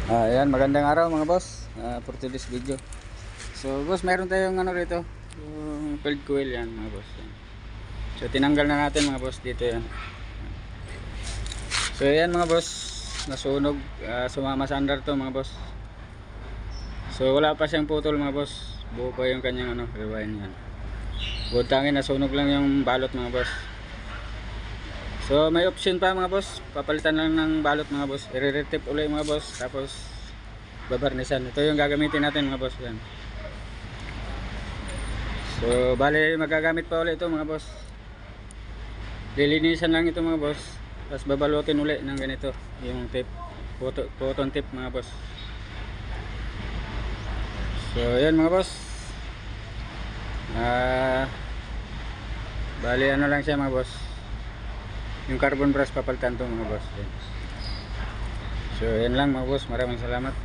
Ayan, magandang araw mga boss, for today's video. So boss, meron tayong ano rito, yung field coil yan mga boss. So tinanggal na natin mga boss dito yan. So yan mga boss, nasunog, sumama sa under to mga boss. So wala pa siyang putol mga boss, buo pa yung kanyang ano, rewind yan. Buntangin, nasunog lang yung balot mga boss. So may option pa mga boss, papalitan lang ng balot mga boss, i-retip ulit mga boss, tapos babarnisan. Ito yung gagamitin natin mga boss yan. So bali magagamit pa ulit ito mga boss, lilinisan lang ito mga boss, tapos babalutin ulit ng ganito yung tape, cotton tape mga boss. So yan mga boss, bali ano lang siya mga boss, yung carbon brush papalitan to mga boss. Yan. So yan lang mga boss, maraming salamat.